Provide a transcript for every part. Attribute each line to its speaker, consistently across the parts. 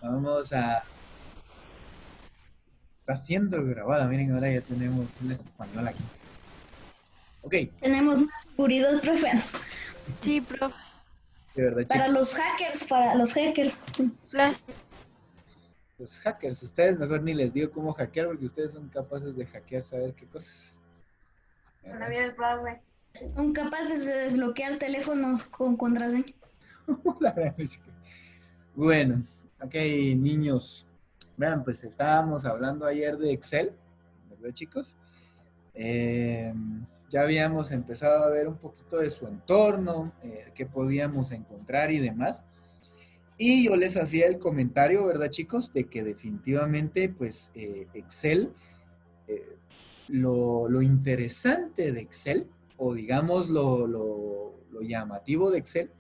Speaker 1: Vamos a... Está siendo grabada, miren, ahora ya tenemos un español aquí. Ok,
Speaker 2: Tenemos más seguridad, profe.
Speaker 3: Sí, profe.
Speaker 1: de verdad,
Speaker 2: Para
Speaker 1: chicos.
Speaker 2: los hackers, para los hackers.
Speaker 3: Las,
Speaker 1: Los hackers, ustedes mejor ni les digo cómo hackear porque ustedes son capaces de hackear, saber qué cosas.
Speaker 3: Bueno,
Speaker 1: ¿Verdad?
Speaker 3: bien, profe.
Speaker 2: Son capaces de desbloquear teléfonos con contraseña.
Speaker 1: La gran chica. Bueno, ok, niños. Vean, pues estábamos hablando ayer de Excel, ¿verdad, chicos? Eh, ya habíamos empezado a ver un poquito de su entorno, qué podíamos encontrar y demás. Y yo les hacía el comentario, ¿verdad, chicos? De que definitivamente, pues, Excel, eh, lo interesante de Excel, o digamos lo llamativo de Excel,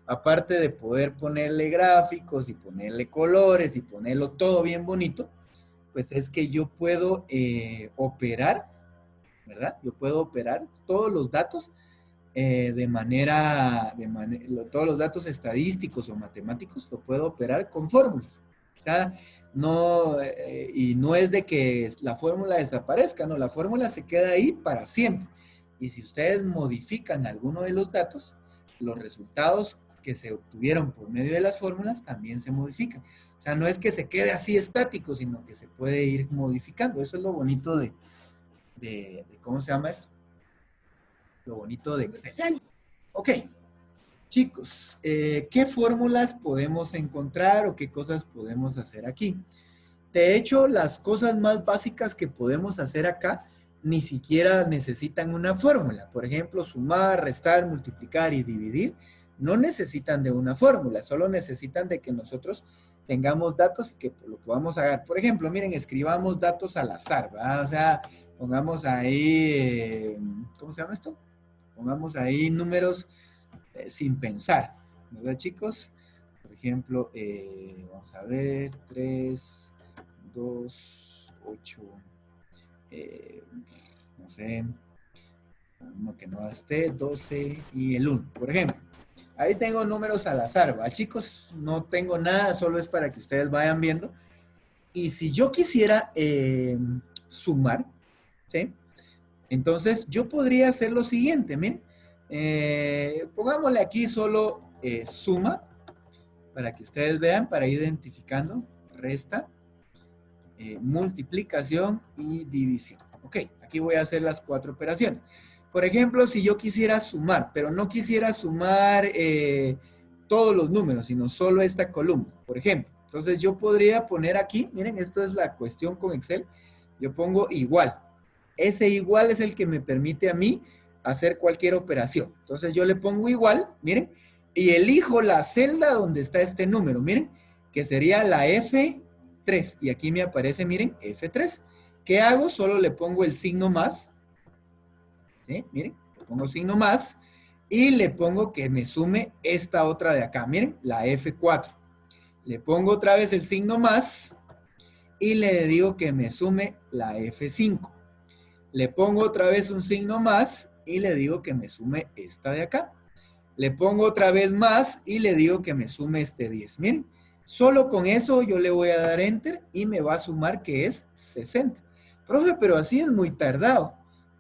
Speaker 1: aparte de poder ponerle gráficos y ponerle colores y ponerlo todo bien bonito, pues es que yo puedo operar, ¿verdad? Yo puedo operar todos los datos todos los datos estadísticos o matemáticos lo puedo operar con fórmulas. O sea, no, y no es de que la fórmula desaparezca, no, la fórmula se queda ahí para siempre. Y si ustedes modifican alguno de los datos, los resultados que se obtuvieron por medio de las fórmulas también se modifican. O sea, no es que se quede así estático, sino que se puede ir modificando. Eso es lo bonito de ¿cómo se llama eso? Lo bonito de Excel. Ok, chicos, ¿qué fórmulas podemos encontrar o qué cosas podemos hacer aquí? De hecho, las cosas más básicas que podemos hacer acá ni siquiera necesitan una fórmula. Por ejemplo, sumar, restar, multiplicar y dividir no necesitan de una fórmula, solo necesitan de que nosotros tengamos datos y que lo podamos hacer. Por ejemplo, miren, escribamos datos al azar, ¿verdad? O sea, pongamos ahí, ¿cómo se llama esto? Pongamos ahí números sin pensar, ¿verdad, chicos? Por ejemplo, vamos a ver, 3, 2, 8, no sé, uno que no esté, 12 y el 1, por ejemplo. Ahí tengo números al azar, ¿va? Chicos, no tengo nada, solo es para que ustedes vayan viendo. Y si yo quisiera sumar, ¿sí? Entonces, yo podría hacer lo siguiente, miren. Pongámosle aquí solo suma, para que ustedes vean, para ir identificando, resta, multiplicación y división. Ok, aquí voy a hacer las 4 operaciones. Por ejemplo, si yo quisiera sumar, pero no quisiera sumar todos los números, sino solo esta columna, por ejemplo. Entonces yo podría poner aquí, miren, esto es la cuestión con Excel, yo pongo igual. Ese igual es el que me permite a mí hacer cualquier operación. Entonces yo le pongo igual, miren, y elijo la celda donde está este número, miren, que sería la F3. Y aquí me aparece, miren, F3. ¿Qué hago? Solo le pongo el signo más, ¿sí? Miren, le pongo signo más y le pongo que me sume esta otra de acá, miren, la F4. Le pongo otra vez el signo más y le digo que me sume la F5. Le pongo otra vez un signo más y le digo que me sume esta de acá. Le pongo otra vez más y le digo que me sume este 10. Miren, solo con eso yo le voy a dar enter y me va a sumar que es 60. Profe, pero así es muy tardado.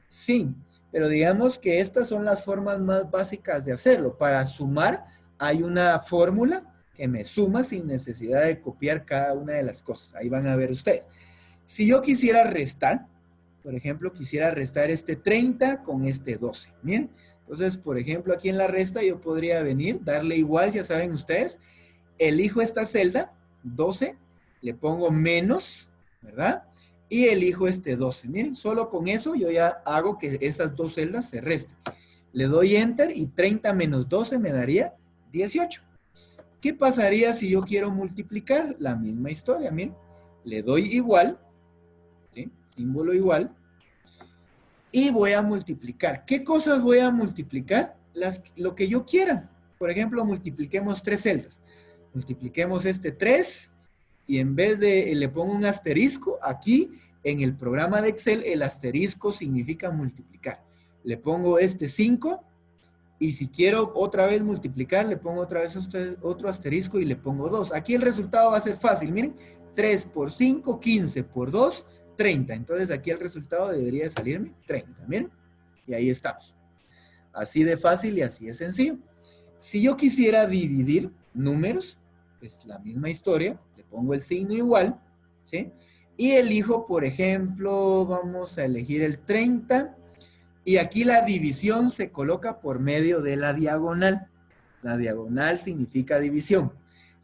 Speaker 1: Sí, pero digamos que estas son las formas más básicas de hacerlo. Para sumar hay una fórmula que me suma sin necesidad de copiar cada una de las cosas. Ahí van a ver ustedes. Si yo quisiera restar, por ejemplo, quisiera restar este 30 con este 12. Miren, entonces, por ejemplo, aquí en la resta yo podría venir, darle igual, ya saben ustedes, elijo esta celda, 12, le pongo menos, ¿verdad? Y elijo este 12. Miren, solo con eso yo ya hago que esas dos celdas se resten. Le doy enter y 30 menos 12 me daría 18. ¿Qué pasaría si yo quiero multiplicar? La misma historia, miren. Le doy igual, ¿sí? Símbolo igual, y voy a multiplicar. ¿Qué cosas voy a multiplicar? Lo que yo quiera. Por ejemplo, multipliquemos 3 celdas. Multipliquemos este 3 y en vez de le pongo un asterisco, aquí en el programa de Excel el asterisco significa multiplicar. Le pongo este 5 Y si quiero otra vez multiplicar, le pongo otra vez otro asterisco y le pongo 2. Aquí el resultado va a ser fácil. Miren, 3 por 5, 15 por 2, 30. Entonces aquí el resultado debería salirme 30. Miren, y ahí estamos. Así de fácil y así de sencillo. Si yo quisiera dividir números, pues la misma historia. Le pongo el signo igual, ¿sí? Y elijo, por ejemplo, vamos a elegir el 30. Y aquí la división se coloca por medio de la diagonal. La diagonal significa división.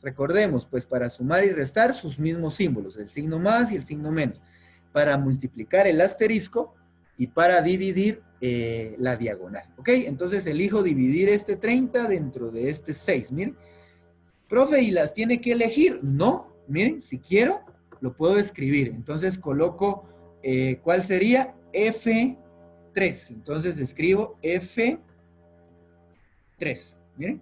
Speaker 1: Recordemos, pues para sumar y restar sus mismos símbolos, el signo más y el signo menos. Para multiplicar el asterisco y para dividir la diagonal. ¿Ok? Entonces elijo dividir este 30 dentro de este 6. Miren. Profe, ¿y las tiene que elegir? No. Miren, si quiero, lo puedo escribir. Entonces coloco, ¿cuál sería? F3. Entonces escribo F3. Miren.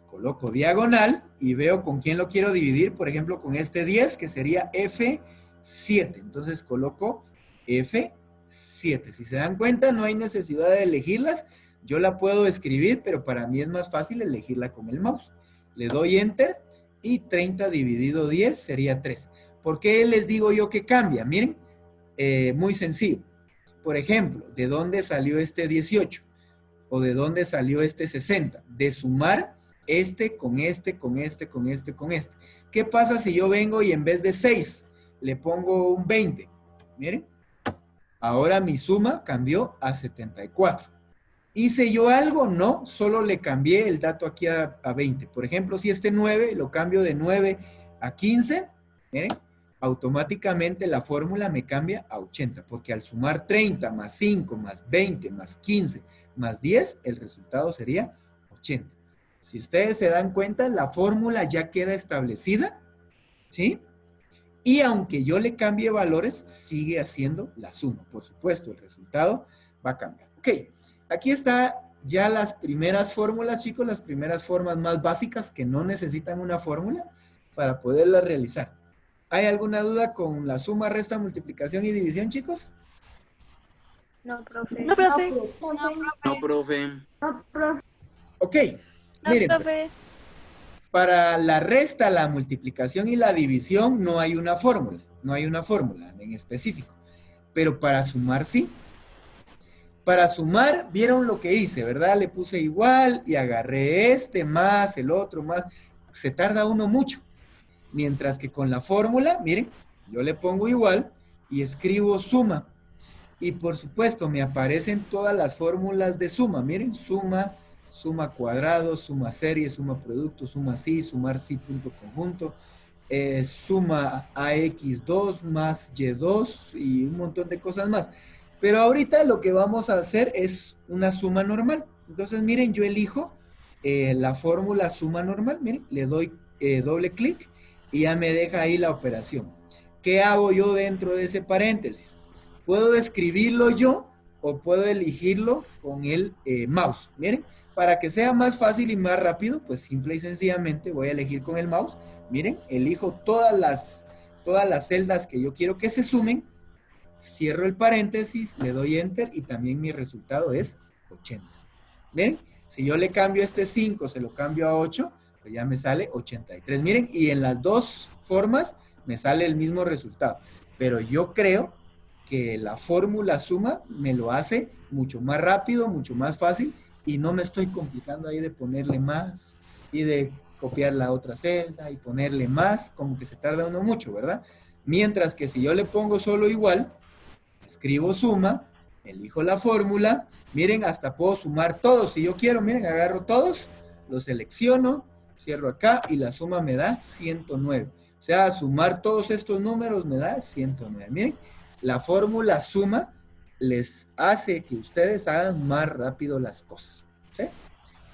Speaker 1: Coloco diagonal y veo con quién lo quiero dividir. Por ejemplo, con este 10, que sería F7. Entonces coloco F7. Si se dan cuenta, no hay necesidad de elegirlas. Yo la puedo escribir, pero para mí es más fácil elegirla con el mouse. Le doy Enter y 30 dividido 10 sería 3. ¿Por qué les digo yo que cambia? Miren, muy sencillo. Por ejemplo, ¿de dónde salió este 18? ¿O de dónde salió este 60? De sumar este con este, con este, con este, con este. ¿Qué pasa si yo vengo y en vez de 6 le pongo un 20? Miren, ahora mi suma cambió a 74. ¿Hice yo algo? No, solo le cambié el dato aquí a 20. Por ejemplo, si este 9 lo cambio de 9 a 15, miren, automáticamente la fórmula me cambia a 80, porque al sumar 30 más 5 más 20 más 15 más 10, el resultado sería 80. Si ustedes se dan cuenta, la fórmula ya queda establecida, ¿sí? Y aunque yo le cambie valores, sigue haciendo la suma. Por supuesto, el resultado va a cambiar. Ok, aquí está ya las primeras fórmulas, chicos, las primeras formas más básicas que no necesitan una fórmula para poderlas realizar. ¿Hay alguna duda con la suma, resta, multiplicación y división, chicos?
Speaker 2: No, profe.
Speaker 3: No, profe.
Speaker 4: No, profe.
Speaker 2: No, profe.
Speaker 1: Ok,
Speaker 3: No,
Speaker 1: miren,
Speaker 3: profe.
Speaker 1: para la resta, la multiplicación y la división no hay una fórmula, no hay una fórmula en específico, pero para sumar sí. Para sumar, vieron lo que hice, ¿verdad? Le puse igual y agarré este más, el otro más. Se tarda uno mucho. Mientras que con la fórmula, miren, yo le pongo igual y escribo suma. Y por supuesto me aparecen todas las fórmulas de suma. Miren, suma, suma cuadrado, suma serie, suma producto, suma sí, sumar sí punto conjunto, suma AX2 más Y2 y un montón de cosas más. Pero ahorita lo que vamos a hacer es una suma normal. Entonces, miren, yo elijo la fórmula suma normal. Miren, le doy doble clic y ya me deja ahí la operación. ¿Qué hago yo dentro de ese paréntesis? Puedo escribirlo yo o puedo elegirlo con el mouse. Miren, para que sea más fácil y más rápido, pues simple y sencillamente voy a elegir con el mouse. Miren, elijo todas las celdas que yo quiero que se sumen. Cierro el paréntesis, le doy Enter y también mi resultado es 80. Miren, si yo le cambio este 5, se lo cambio a 8, pues ya me sale 83. Miren, y en las dos formas me sale el mismo resultado. Pero yo creo que la fórmula suma me lo hace mucho más rápido, mucho más fácil y no me estoy complicando ahí de ponerle más y de copiar la otra celda y ponerle más, como que se tarda uno mucho, ¿verdad? Mientras que si yo le pongo solo igual, escribo suma, elijo la fórmula, miren, hasta puedo sumar todos, si yo quiero, miren, agarro todos, los selecciono, cierro acá y la suma me da 109. O sea, sumar todos estos números me da 109. Miren, la fórmula suma les hace que ustedes hagan más rápido las cosas. ¿Sí?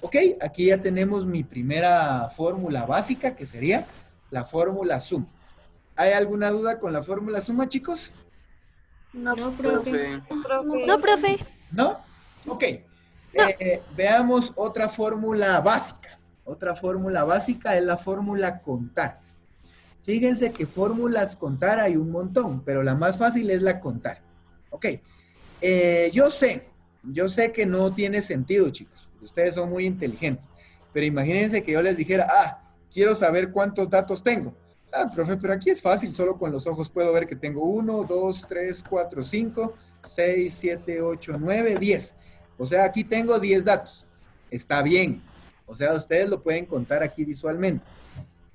Speaker 1: Ok, aquí ya tenemos mi primera fórmula básica, que sería la fórmula suma. ¿Hay alguna duda con la fórmula suma, chicos?
Speaker 2: No, profe.
Speaker 3: No, profe.
Speaker 1: ¿No? Ok. Veamos otra fórmula básica. Otra fórmula básica es la fórmula contar. Fíjense que fórmulas contar hay un montón, pero la más fácil es la contar. Ok. Yo sé que no tiene sentido, chicos. Ustedes son muy inteligentes. Pero imagínense que yo les dijera, quiero saber cuántos datos tengo. Profe, pero aquí es fácil, solo con los ojos puedo ver que tengo 1, 2, 3, 4, 5, 6, 7, 8, 9, 10. O sea, aquí tengo 10 datos. Está bien. O sea, ustedes lo pueden contar aquí visualmente.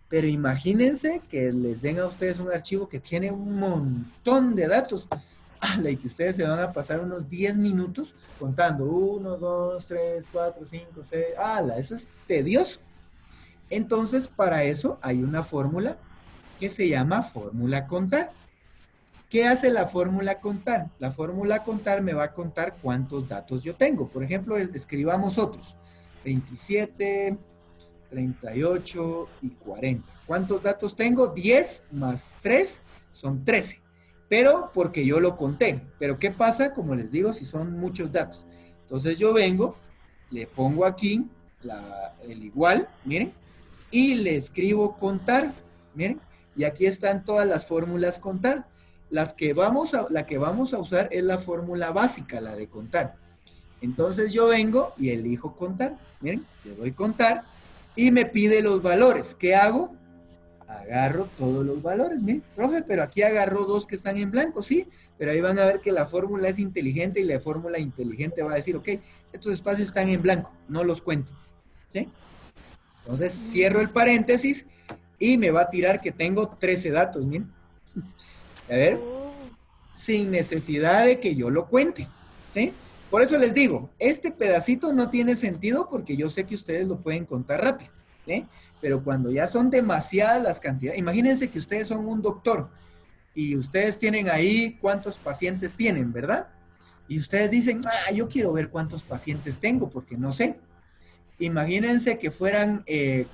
Speaker 1: Pero imagínense que les den a ustedes un archivo que tiene un montón de datos. Y que ustedes se van a pasar unos 10 minutos contando 1, 2, 3, 4, 5, 6. Eso es tedioso. Entonces, para eso hay una fórmula que se llama fórmula contar. ¿Qué hace la fórmula contar? La fórmula contar me va a contar cuántos datos yo tengo. Por ejemplo, escribamos otros. 27, 38 y 40. ¿Cuántos datos tengo? 10 más 3 son 13. Pero porque yo lo conté. Pero ¿qué pasa? Como les digo, si son muchos datos. Entonces yo vengo, le pongo aquí el igual, miren, y le escribo contar, miren, y aquí están todas las fórmulas contar. La que vamos a usar es la fórmula básica, la de contar. Entonces yo vengo y elijo contar, miren, le doy contar y me pide los valores. ¿Qué hago? Agarro todos los valores, miren, profe, pero aquí agarró 2 que están en blanco, sí, pero ahí van a ver que la fórmula es inteligente y la fórmula inteligente va a decir, ok, estos espacios están en blanco, no los cuento, ¿sí? Entonces cierro el paréntesis y me va a tirar que tengo 13 datos, miren. A ver, sin necesidad de que yo lo cuente, ¿sí? Por eso les digo, este pedacito no tiene sentido porque yo sé que ustedes lo pueden contar rápido, ¿sí? Pero cuando ya son demasiadas las cantidades, imagínense que ustedes son un doctor y ustedes tienen ahí cuántos pacientes tienen, ¿verdad? Y ustedes dicen, yo quiero ver cuántos pacientes tengo porque no sé. Imagínense que fueran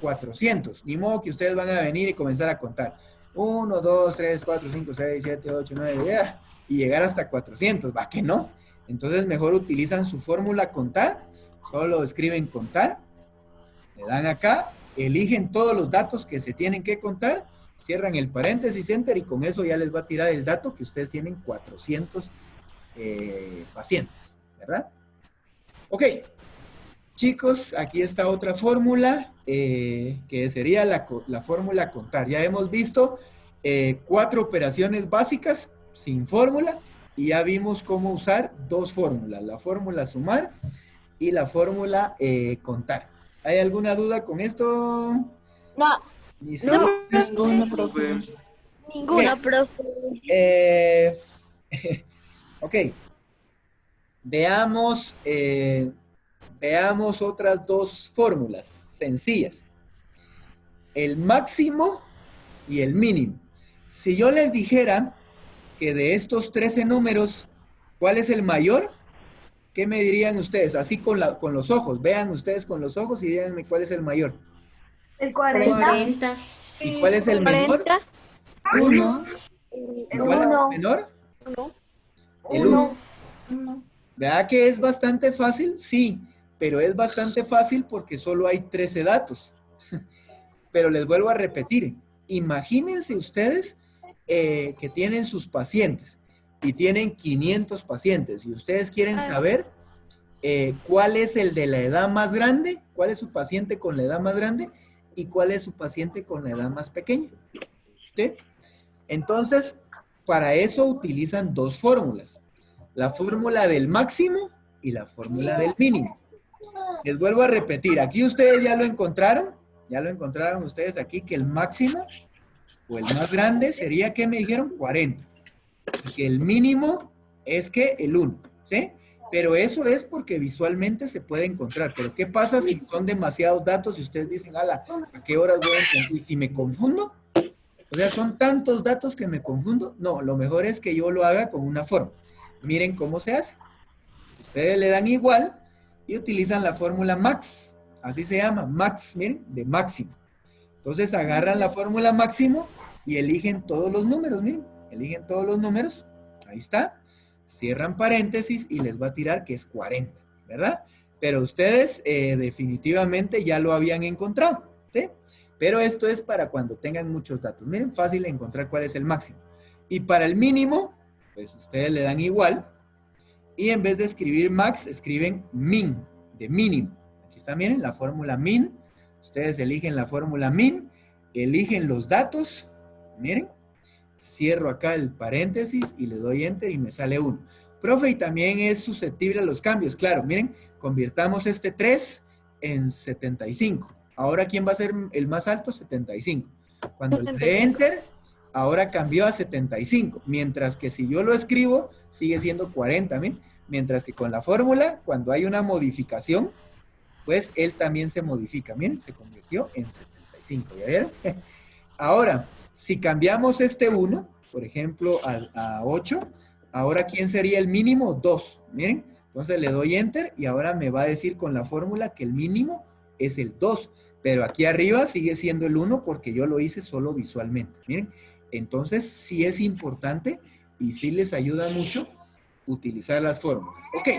Speaker 1: 400, ni modo que ustedes van a venir y comenzar a contar. 1, 2, 3, 4, 5, 6, 7, 8, 9, y llegar hasta 400, ¿va que no? Entonces mejor utilizan su fórmula contar, solo escriben contar, le dan acá, eligen todos los datos que se tienen que contar, cierran el paréntesis, enter, y con eso ya les va a tirar el dato que ustedes tienen 400 pacientes, ¿verdad? Ok, chicos, aquí está otra fórmula, que sería la fórmula contar. Ya hemos visto 4 operaciones básicas sin fórmula, y ya vimos cómo usar 2 fórmulas, la fórmula sumar y la fórmula contar. ¿Hay alguna duda con esto?
Speaker 2: No.
Speaker 4: Ninguno, profe.
Speaker 3: Ninguna, profe.
Speaker 1: Ok. Veamos otras 2 fórmulas sencillas. El máximo y el mínimo. Si yo les dijera que de estos 13 números, ¿cuál es el mayor? ¿Qué me dirían ustedes? Así con los ojos. Vean ustedes con los ojos y díganme cuál es el mayor.
Speaker 2: El 40.
Speaker 1: ¿Y cuál es el menor?
Speaker 3: 1.
Speaker 1: ¿Y cuál es el menor?
Speaker 3: 1.
Speaker 1: El 1. ¿Verdad que es bastante fácil? Sí, pero es bastante fácil porque solo hay 13 datos. Pero les vuelvo a repetir. Imagínense ustedes que tienen sus pacientes y tienen 500 pacientes y ustedes quieren saber cuál es el de la edad más grande, cuál es su paciente con la edad más grande y cuál es su paciente con la edad más pequeña. ¿Sí? Entonces, para eso utilizan 2 fórmulas. La fórmula del máximo y la fórmula del mínimo. Les vuelvo a repetir, aquí ustedes ya lo encontraron ustedes aquí, que el máximo o el más grande sería, ¿qué me dijeron? 40. Y que el mínimo es que el 1, ¿sí? Pero eso es porque visualmente se puede encontrar. Pero ¿qué pasa si son demasiados datos y ustedes dicen, ¿a qué horas voy a encontrar? ¿Y si me confundo? O sea, son tantos datos que me confundo. No, lo mejor es que yo lo haga con una forma. Miren cómo se hace. Ustedes le dan igual y utilizan la fórmula max. Así se llama, max, miren, de máximo. Entonces agarran la fórmula máximo y eligen todos los números, miren. Eligen todos los números. Ahí está. Cierran paréntesis y les va a tirar que es 40, ¿verdad? Pero ustedes definitivamente ya lo habían encontrado, ¿sí? Pero esto es para cuando tengan muchos datos. Miren, fácil de encontrar cuál es el máximo. Y para el mínimo, pues ustedes le dan igual. Y en vez de escribir max, escriben min, de mínimo, Aquí está, miren, la fórmula min. Ustedes eligen la fórmula min, eligen los datos, miren, cierro acá el paréntesis y le doy enter y me sale 1. Profe, y también es susceptible a los cambios. Claro, miren, convirtamos este 3 en 75. Ahora, ¿quién va a ser el más alto? 75. Cuando le dé enter, ahora cambió a 75. Mientras que si yo lo escribo, sigue siendo 40, miren. Mientras que con la fórmula, cuando hay una modificación, pues él también se modifica. Miren, se convirtió en 75. ¿Ya vieron? Ahora, si cambiamos este 1, por ejemplo, a 8, ahora ¿quién sería el mínimo? 2. Miren, entonces le doy enter y ahora me va a decir con la fórmula que el mínimo es el 2. Pero aquí arriba sigue siendo el 1 porque yo lo hice solo visualmente. Miren, entonces sí es importante y sí les ayuda mucho utilizar las fórmulas. Ok.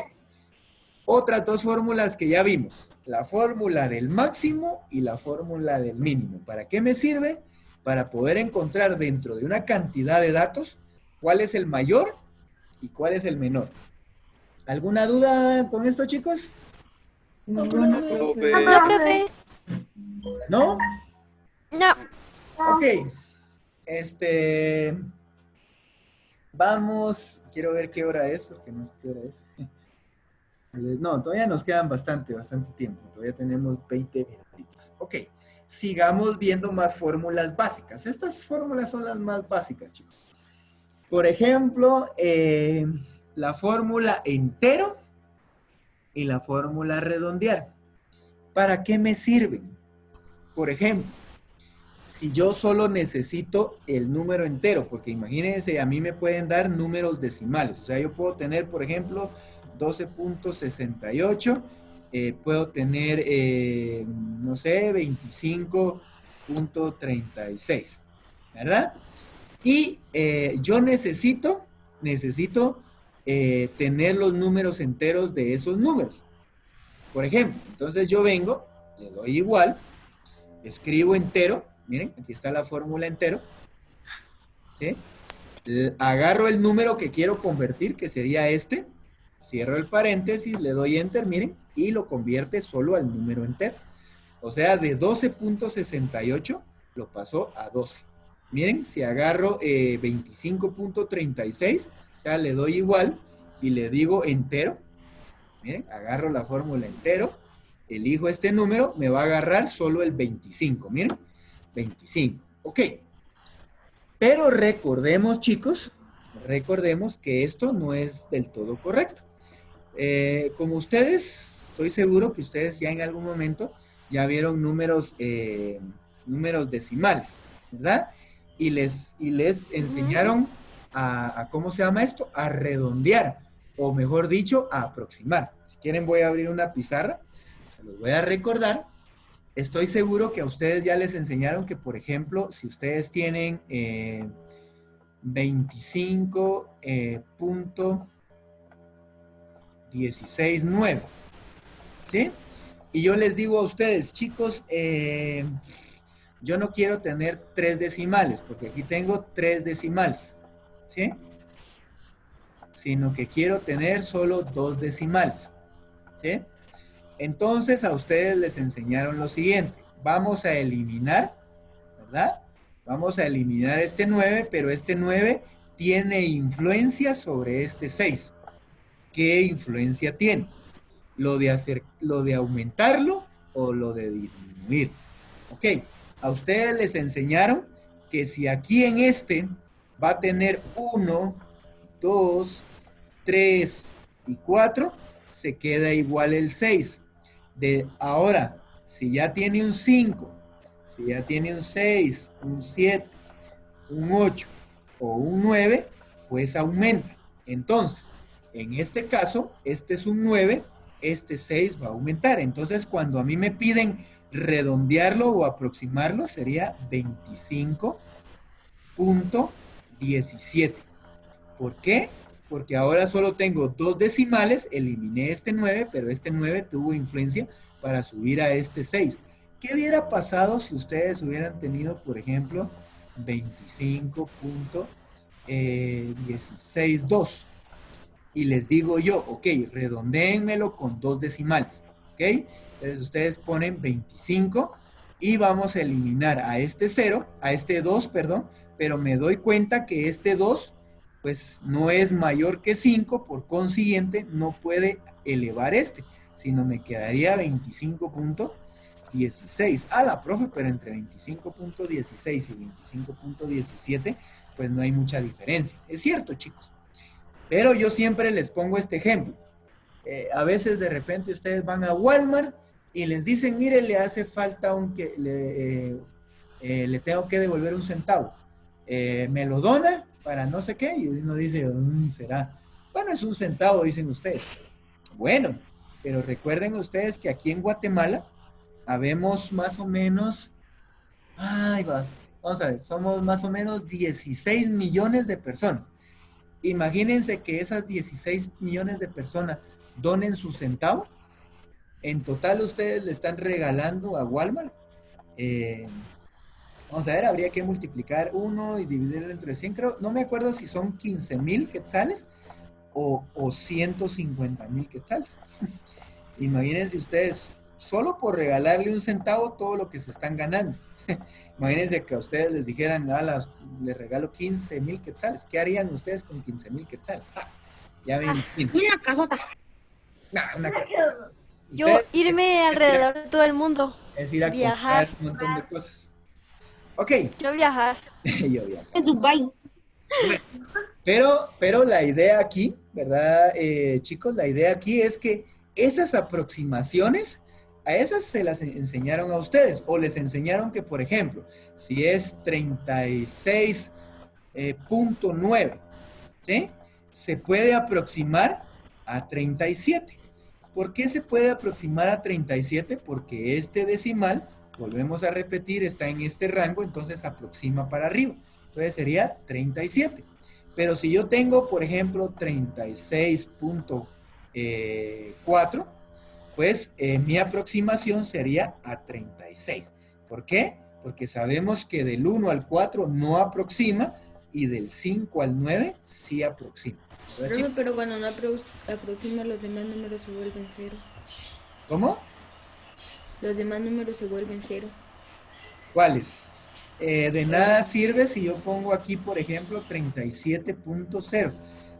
Speaker 1: Otras dos fórmulas que ya vimos. La fórmula del máximo y la fórmula del mínimo. ¿Para qué me sirve? Para poder encontrar dentro de una cantidad de datos cuál es el mayor y cuál es el menor. ¿Alguna duda con esto, chicos?
Speaker 4: Ninguna, profe.
Speaker 3: No, profe.
Speaker 1: ¿No?
Speaker 3: No.
Speaker 1: Ok. Vamos. Quiero ver qué hora es, porque no sé qué hora es. No, todavía nos quedan bastante tiempo. Todavía tenemos 20 minutitos. Ok. Sigamos viendo más fórmulas básicas. Estas fórmulas son las más básicas, chicos. Por ejemplo, la fórmula entero y la fórmula redondear. ¿Para qué me sirven? Por ejemplo, si yo solo necesito el número entero, porque imagínense, a mí me pueden dar números decimales. O sea, yo puedo tener, por ejemplo, 12.68, puedo tener, no sé, 25.36, ¿verdad? Y yo necesito tener los números enteros de esos números. Por ejemplo, entonces yo vengo, le doy igual, escribo entero, miren, aquí está la fórmula entero, ¿sí? Agarro el número que quiero convertir, que sería este, cierro el paréntesis, le doy enter, miren, y lo convierte solo al número entero. O sea, de 12.68 lo pasó a 12. Miren, si agarro 25.36, o sea, le doy igual y le digo entero. Miren, agarro la fórmula entero, elijo este número, me va a agarrar solo el 25. Miren, 25. Ok. Pero recordemos, chicos, recordemos que esto no es del todo correcto. Como ustedes, estoy seguro que ustedes ya en algún momento ya vieron números decimales, ¿verdad? Y les enseñaron a ¿cómo se llama esto? A redondear, o mejor dicho, a aproximar. Si quieren voy a abrir una pizarra, se los voy a recordar. Estoy seguro que a ustedes ya les enseñaron que, por ejemplo, si ustedes tienen 25.169, ¿sí? Y yo les digo a ustedes, chicos, yo no quiero tener 3 decimales, porque aquí tengo 3 decimales, ¿sí? Sino que quiero tener solo 2 decimales, ¿sí? Entonces a ustedes les enseñaron lo siguiente. Vamos a eliminar, ¿verdad? Vamos a eliminar este 9, pero este 9 tiene influencia sobre este 6. ¿Qué influencia tiene? ¿Lo de aumentarlo o lo de disminuir? Ok, a ustedes les enseñaron que si aquí en este va a tener 1, 2, 3 y 4, se queda igual el 6. Ahora, si ya tiene un 5, si ya tiene un 6, un 7, un 8 o un 9, pues aumenta. Entonces, en este caso, este es un 9, este 6 va a aumentar. Entonces, cuando a mí me piden redondearlo o aproximarlo, sería 25.17. ¿Por qué? Porque ahora solo tengo 2 decimales, eliminé este 9, pero este 9 tuvo influencia para subir a este 6. ¿Qué hubiera pasado si ustedes hubieran tenido, por ejemplo, 25.162? Y les digo yo, ok, redondéenmelo con 2 decimales. ¿ok? Entonces ustedes ponen 25 y vamos a eliminar a este 0, a este 2, perdón, pero me doy cuenta que este 2 pues no es mayor que 5, por consiguiente no puede elevar este, sino me quedaría 25.16. La profe, pero entre 25.16 y 25.17 pues no hay mucha diferencia. Es cierto, chicos. Pero yo siempre les pongo este ejemplo. A veces de repente ustedes van a Walmart y les dicen, mire, le hace falta le tengo que devolver un centavo. ¿Me lo dona para no sé qué? Y uno dice, será. Bueno, es un centavo, dicen ustedes. Bueno, pero recuerden ustedes que aquí en Guatemala habemos más o menos, vamos a ver, somos más o menos 16 millones de personas. Imagínense que esas 16 millones de personas donen su centavo. En total ustedes le están regalando a Walmart. Vamos a ver, habría que multiplicar 1 y dividirlo entre 100, creo. No me acuerdo si son 15,000 quetzales o 150,000 quetzales. Imagínense ustedes, solo por regalarle un centavo, todo lo que se están ganando. Imagínense que a ustedes les dijeran, les regalo 15,000 quetzales. ¿Qué harían ustedes con 15,000 quetzales? Ya me imagino.
Speaker 3: Una casota.
Speaker 1: Una casota.
Speaker 3: Yo irme alrededor de todo el mundo.
Speaker 1: Es ir a
Speaker 3: viajar.
Speaker 1: comprar un montón de cosas. Ok.
Speaker 3: Yo viajar.
Speaker 1: Yo viajar.
Speaker 3: En Dubai.
Speaker 1: Pero la idea aquí, ¿verdad, chicos? La idea aquí es que esas aproximaciones, a esas se las enseñaron a ustedes, o les enseñaron que, por ejemplo, si es 36.9, ¿sí? Se puede aproximar a 37. ¿Por qué se puede aproximar a 37? Porque este decimal, volvemos a repetir, está en este rango, entonces aproxima para arriba. Entonces sería 37. Pero si yo tengo, por ejemplo, 36.4, pues mi aproximación sería a 36. ¿Por qué? Porque sabemos que del 1 al 4 no aproxima y del 5 al 9 sí aproxima.
Speaker 4: Profe, pero cuando no aproxima, los demás números se vuelven cero.
Speaker 1: ¿Cómo?
Speaker 4: Los demás números se vuelven cero.
Speaker 1: ¿Cuáles? De nada sirve si yo pongo aquí, por ejemplo, 37.0.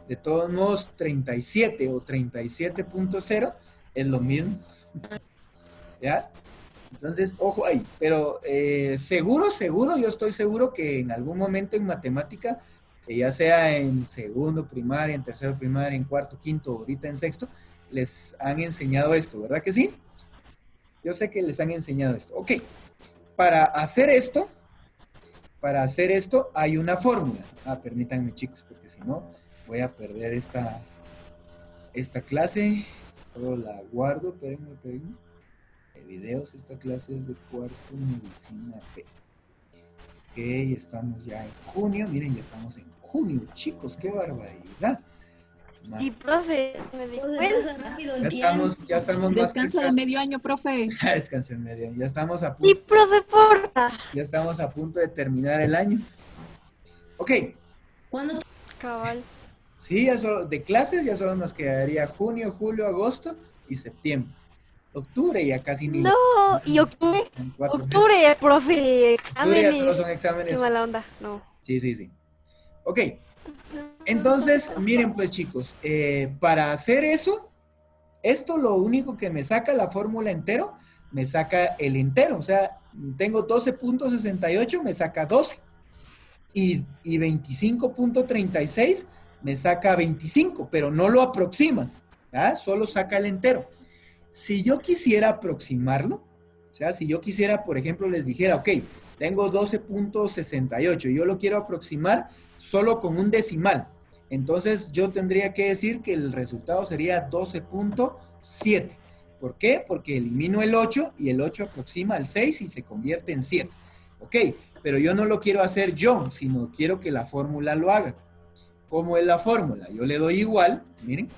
Speaker 1: De todos modos, 37 o 37.0 es lo mismo. ¿Ya? Entonces, ojo ahí. Pero seguro, yo estoy seguro que en algún momento en matemática, ya sea en segundo primaria, en tercero primaria, en cuarto, quinto, ahorita en sexto, les han enseñado esto, ¿verdad que sí? Yo sé que les han enseñado esto. Ok. Para hacer esto hay una fórmula. Permítanme, chicos, porque si no voy a perder esta clase. Solo la guardo, espérenme. Videos, esta clase es de cuarto medicina P. Ok, estamos ya en junio. Miren, ya estamos en junio, chicos, qué barbaridad.
Speaker 3: Y profe, me di
Speaker 2: Pasa rápido el
Speaker 1: Ya estamos más
Speaker 5: Descanso de medio año, profe.
Speaker 1: Descanso de medio año. Ya estamos a
Speaker 3: Sí,
Speaker 1: punto.
Speaker 3: profe, porfa.
Speaker 1: Ya estamos a punto de terminar el año. Ok.
Speaker 2: ¿Cuándo?
Speaker 3: Cabal.
Speaker 1: Sí, ya solo, de clases ya solo nos quedaría junio, julio, agosto y septiembre. Octubre ya casi ni.
Speaker 3: No, y octubre.
Speaker 1: En 4 meses.
Speaker 3: Octubre, profe,
Speaker 1: Octubre ya todos
Speaker 3: exámenes.
Speaker 1: son exámenes.
Speaker 3: Qué mala onda, no.
Speaker 1: Sí. Ok. Entonces, miren pues, chicos, para hacer eso, esto lo único que me saca la fórmula entero, me saca el entero. O sea, tengo 12.68, me saca 12. Y 25.36 me saca 25, pero no lo aproxima, ¿verdad? Solo saca el entero. Si yo quisiera aproximarlo, o sea, si yo quisiera, por ejemplo, les dijera, ok, tengo 12.68, yo lo quiero aproximar solo con un decimal. Entonces yo tendría que decir que el resultado sería 12.7. ¿Por qué? Porque elimino el 8 y el 8 aproxima al 6 y se convierte en 7. Ok, pero yo no lo quiero hacer yo, sino quiero que la fórmula lo haga. ¿Cómo es la fórmula? Yo le doy igual, miren.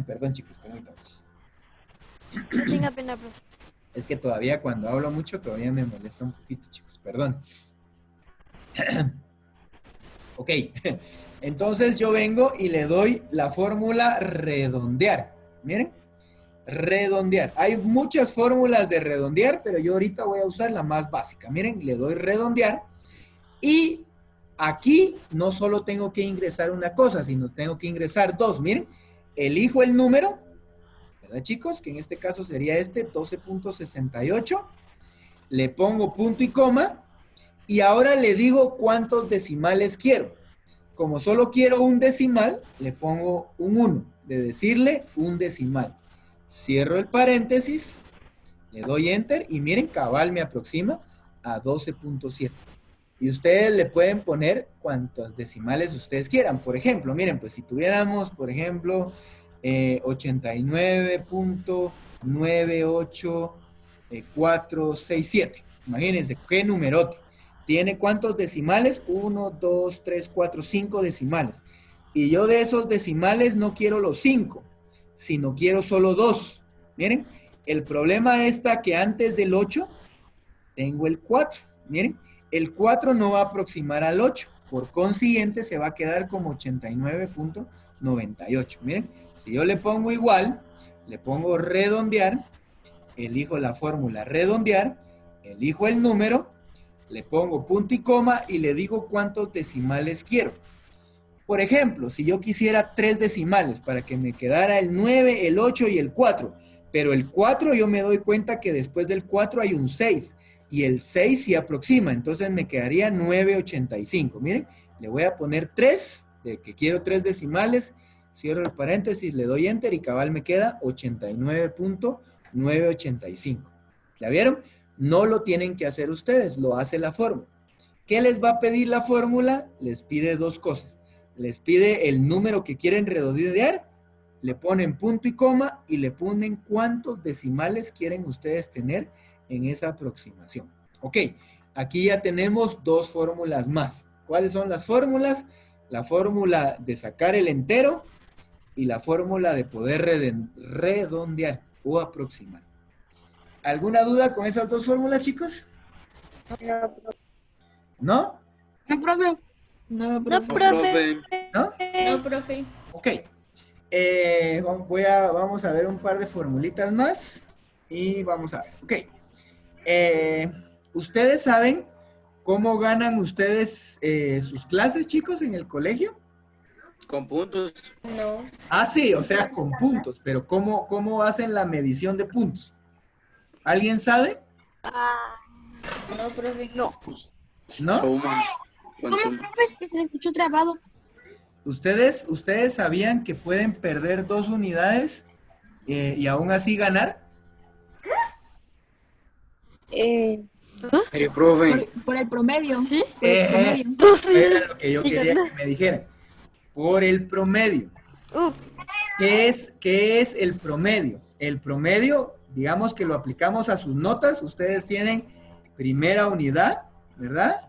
Speaker 1: Perdón, chicos, permítanme.
Speaker 3: No tenga pena, profe.
Speaker 1: Es que todavía cuando hablo mucho, todavía me molesta un poquito, chicos, perdón. Ok, entonces yo vengo y le doy la fórmula redondear. Miren, redondear. Hay muchas fórmulas de redondear, pero yo ahorita voy a usar la más básica. Miren, le doy redondear y aquí no solo tengo que ingresar una cosa, sino tengo que ingresar dos. Miren, elijo el número, ¿verdad, chicos? Que en este caso sería este, 12.68. Le pongo punto y coma y ahora le digo cuántos decimales quiero. Como solo quiero un decimal, le pongo un 1, de decirle un decimal. Cierro el paréntesis, le doy enter y miren, cabal me aproxima a 12.7. Y ustedes le pueden poner cuantos decimales ustedes quieran. Por ejemplo, miren, pues si tuviéramos, por ejemplo, 89.98467. Imagínense, qué numerote. ¿Tiene cuántos decimales? 1, 2, 3, 4, 5 decimales. Y yo de esos decimales no quiero los 5, sino quiero solo 2. Miren, el problema está que antes del 8 tengo el 4. Miren, el 4 no va a aproximar al 8. Por consiguiente, se va a quedar como 89.98. Miren, si yo le pongo igual, le pongo redondear, elijo la fórmula redondear, elijo el número, le pongo punto y coma y le digo cuántos decimales quiero. Por ejemplo, si yo quisiera 3 decimales para que me quedara el 9, el 8 y el 4, pero el 4 yo me doy cuenta que después del 4 hay un 6 y el 6 sí aproxima, entonces me quedaría 9.85. Miren, le voy a poner 3, de que quiero 3 decimales, cierro el paréntesis, le doy enter y cabal me queda 89.985. ¿Ya vieron? No lo tienen que hacer ustedes, lo hace la fórmula. ¿Qué les va a pedir la fórmula? Les pide dos cosas. Les pide el número que quieren redondear, le ponen punto y coma y le ponen cuántos decimales quieren ustedes tener en esa aproximación. Ok, aquí ya tenemos dos fórmulas más. ¿Cuáles son las fórmulas? La fórmula de sacar el entero y la fórmula de poder redondear o aproximar. ¿Alguna duda con esas dos fórmulas, chicos? ¿No?
Speaker 5: No, profe.
Speaker 4: No,
Speaker 3: No,
Speaker 4: profe.
Speaker 3: profe.
Speaker 1: ¿No?
Speaker 4: No, profe.
Speaker 1: Ok. Vamos a ver un par de formulitas más y vamos a ver. Ok. ¿Ustedes saben cómo ganan ustedes sus clases, chicos, en el colegio?
Speaker 6: Con puntos.
Speaker 4: No.
Speaker 1: Ah, sí, o sea, con puntos, pero ¿cómo hacen la medición de puntos? ¿Alguien sabe?
Speaker 4: No, profe.
Speaker 3: No.
Speaker 1: ¿No?
Speaker 6: Suman. Con
Speaker 5: ¿Cómo,
Speaker 6: suma.
Speaker 5: profe? Es que se escuchó trabado.
Speaker 1: ¿Ustedes sabían que pueden perder 2 unidades y aún así ganar?
Speaker 6: Profe.
Speaker 5: Por el promedio.
Speaker 3: ¿Sí?
Speaker 5: Por el promedio.
Speaker 1: Era lo que yo quería que me dijeran. Por el promedio. ¿Qué es el promedio? El promedio, digamos que lo aplicamos a sus notas. Ustedes tienen primera unidad, ¿verdad?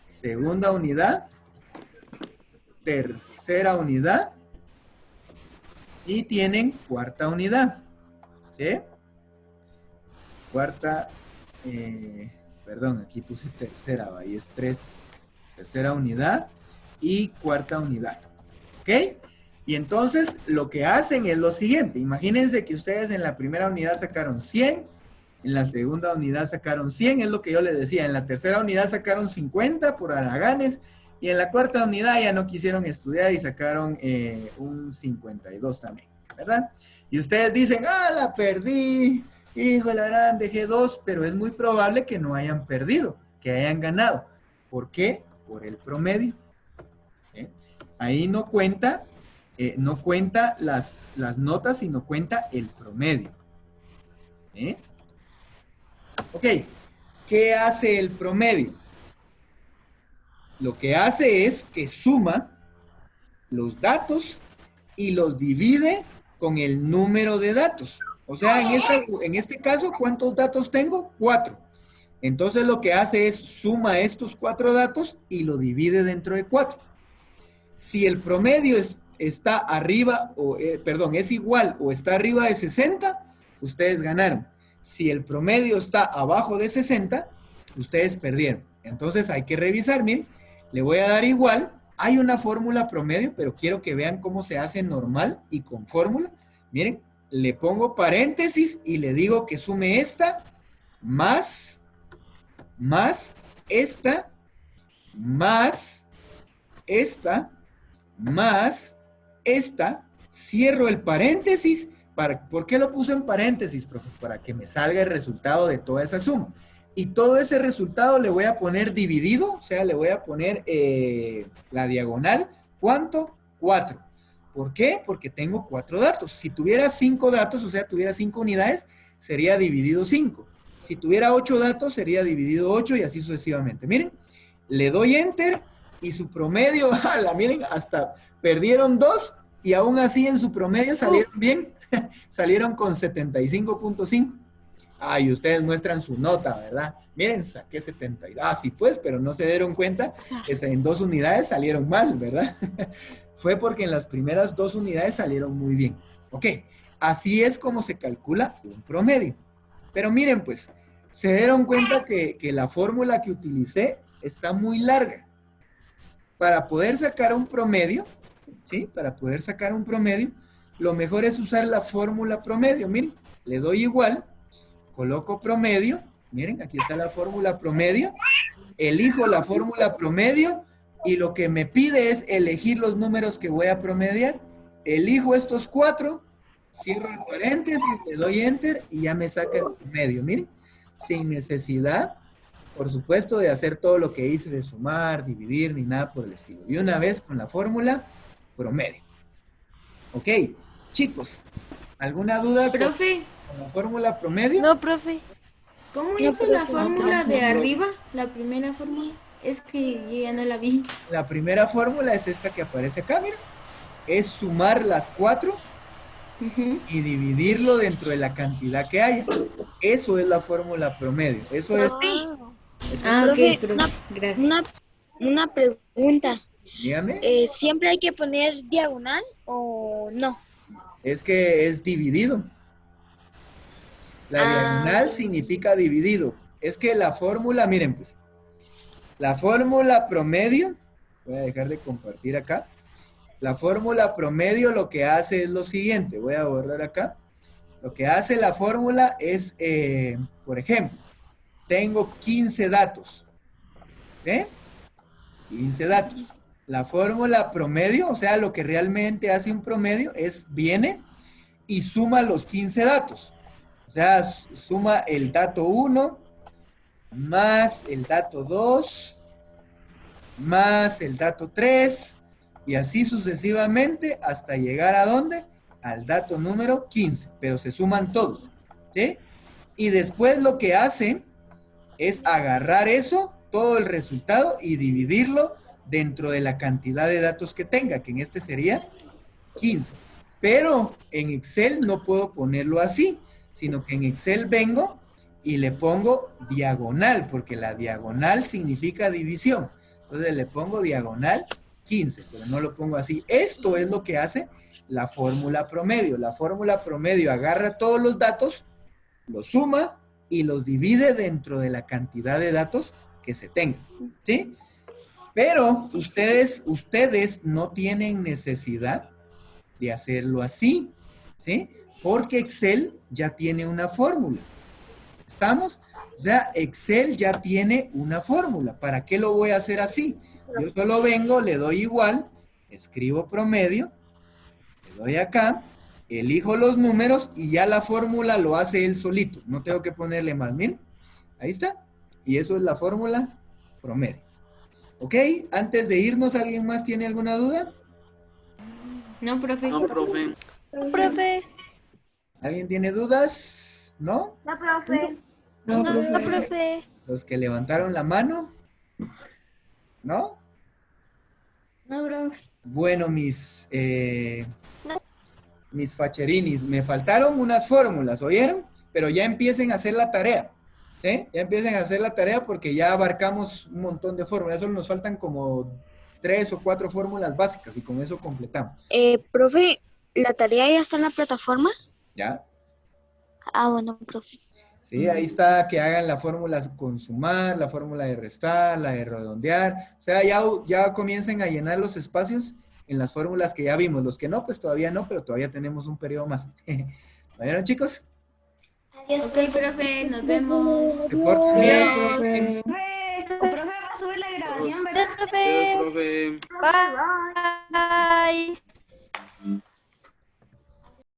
Speaker 1: Segunda unidad. Tercera unidad. Y tienen cuarta unidad. ¿Sí? Cuarta, perdón, aquí puse tercera, ahí es 3. Tercera unidad y cuarta unidad. ¿Ok? Y entonces lo que hacen es lo siguiente. Imagínense que ustedes en la primera unidad sacaron 100, en la segunda unidad sacaron 100, es lo que yo les decía. En la tercera unidad sacaron 50 por haraganes y en la cuarta unidad ya no quisieron estudiar y sacaron un 52 también, ¿verdad? Y ustedes dicen, ah, la perdí, hijo, la gran, dejé 2, pero es muy probable que no hayan perdido, que hayan ganado. ¿Por qué? Por el promedio. Ahí no cuenta las notas, sino cuenta el promedio. Ok, ¿qué hace el promedio? Lo que hace es que suma los datos y los divide con el número de datos. O sea, en este caso, ¿cuántos datos tengo? 4. Entonces lo que hace es suma estos 4 datos y lo divide dentro de 4. Si el promedio está arriba, es igual o está arriba de 60, ustedes ganaron. Si el promedio está abajo de 60, ustedes perdieron. Entonces hay que revisar, miren, le voy a dar igual. Hay una fórmula promedio, pero quiero que vean cómo se hace normal y con fórmula Miren, le pongo paréntesis y le digo que sume esta más esta, más esta, más esta, cierro el paréntesis. ¿Por qué lo puse en paréntesis, profe? Para que me salga el resultado de toda esa suma. Y todo ese resultado le voy a poner dividido, o sea, le voy a poner la diagonal. ¿Cuánto? 4. ¿Por qué? Porque tengo 4 datos. Si tuviera 5 datos, o sea, tuviera 5 unidades, sería dividido 5. Si tuviera 8 datos, sería dividido 8 y así sucesivamente. Miren, le doy Enter y su promedio, miren, hasta perdieron 2 y aún así en su promedio salieron bien. Salieron con 75.5. Y ustedes muestran su nota, ¿verdad? Miren, saqué 72. Sí pues, pero no se dieron cuenta que en 2 unidades salieron mal, ¿verdad? Fue porque en las primeras 2 unidades salieron muy bien. Ok, así es como se calcula un promedio. Pero miren, pues, se dieron cuenta que la fórmula que utilicé está muy larga. Para poder sacar un promedio, ¿sí? Para poder sacar un promedio, lo mejor es usar la fórmula promedio. Miren, le doy igual, coloco promedio, miren, aquí está la fórmula promedio, elijo la fórmula promedio y lo que me pide es elegir los números que voy a promediar. Elijo estos 4, cierro el paréntesis, le doy Enter y ya me saca el promedio, miren, sin necesidad, por supuesto, de hacer todo lo que hice de sumar, dividir, ni nada por el estilo. Y una vez con la fórmula promedio. Ok, chicos, ¿alguna duda
Speaker 4: Profe,
Speaker 1: con la fórmula promedio?
Speaker 3: No, profe.
Speaker 4: ¿cómo hizo la fórmula de arriba? La primera fórmula. Es que yo ya no la vi.
Speaker 1: La primera fórmula es esta que aparece acá, mira. Es sumar las 4
Speaker 4: Ujú.
Speaker 1: y dividirlo dentro de la cantidad que haya. Eso es la fórmula promedio. Eso es,
Speaker 4: Ah,
Speaker 5: Profe,
Speaker 4: ok, profe. Gracias.
Speaker 5: Una pregunta.
Speaker 1: dígame,
Speaker 5: ¿Siempre hay que poner diagonal o no?
Speaker 1: es que es dividido. La diagonal significa dividido. Es que la fórmula, miren pues, la fórmula promedio, voy a dejar de compartir acá. La fórmula promedio lo que hace es lo siguiente, voy a borrar acá. Lo que hace la fórmula es, por ejemplo, tengo 15 datos. ¿Eh? 15 datos. La fórmula promedio, o sea, lo que realmente hace un promedio es, viene y suma los 15 datos. O sea, suma el dato 1 más el dato 2 más el dato 3 y así sucesivamente hasta llegar ¿a dónde? Al dato número 15, pero se suman todos, ¿sí? Y después lo que hace es agarrar eso, todo el resultado y dividirlo dentro de la cantidad de datos que tenga, que en este sería 15. Pero en Excel no puedo ponerlo así, sino que en Excel vengo y le pongo diagonal, porque la diagonal significa división. Entonces le pongo diagonal 15, pero no lo pongo así. Esto es lo que hace la fórmula promedio. La fórmula promedio agarra todos los datos, los suma y los divide dentro de la cantidad de datos que se tengan, ¿sí? Pero ustedes no tienen necesidad de hacerlo así, ¿sí? Porque Excel ya tiene una fórmula. ¿Estamos? O sea, Excel ya tiene una fórmula. ¿Para qué lo voy a hacer así? Yo solo vengo, le doy igual, escribo promedio, le doy acá, elijo los números y ya la fórmula lo hace él solito. No tengo que ponerle más. Miren, ahí está. Y eso es la fórmula promedio. ¿Ok? Antes de irnos, ¿alguien más tiene alguna duda?
Speaker 4: No, profe.
Speaker 6: No, profe.
Speaker 3: Profe.
Speaker 1: ¿Alguien tiene dudas? ¿No?
Speaker 3: No, profe.
Speaker 1: Los que levantaron la mano. ¿No?
Speaker 2: No, bro.
Speaker 1: Bueno, mis facherinis, me faltaron unas fórmulas, ¿oyeron? Pero ya empiecen a hacer la tarea. ¿Sí? Ya empiecen a hacer la tarea porque ya abarcamos un montón de fórmulas. Solo nos faltan como 3 o 4 fórmulas básicas y con eso completamos.
Speaker 5: Profe, ¿la tarea ya está en la plataforma?
Speaker 1: ¿Ya?
Speaker 5: Bueno, profe.
Speaker 1: Sí, ahí está, que hagan la fórmula con sumar, la fórmula de restar, la de redondear. O sea, ya comiencen a llenar los espacios en las fórmulas que ya vimos. Los que no, pues todavía no, pero todavía tenemos un periodo más. ¿Vieron, chicos?
Speaker 5: Adiós,
Speaker 4: Ok, profe, nos vemos.
Speaker 1: Se portan
Speaker 4: Adiós.
Speaker 1: bien.
Speaker 2: Profe, va a subir la grabación, ¿verdad?
Speaker 3: Profe.
Speaker 6: Profe.
Speaker 3: Bye.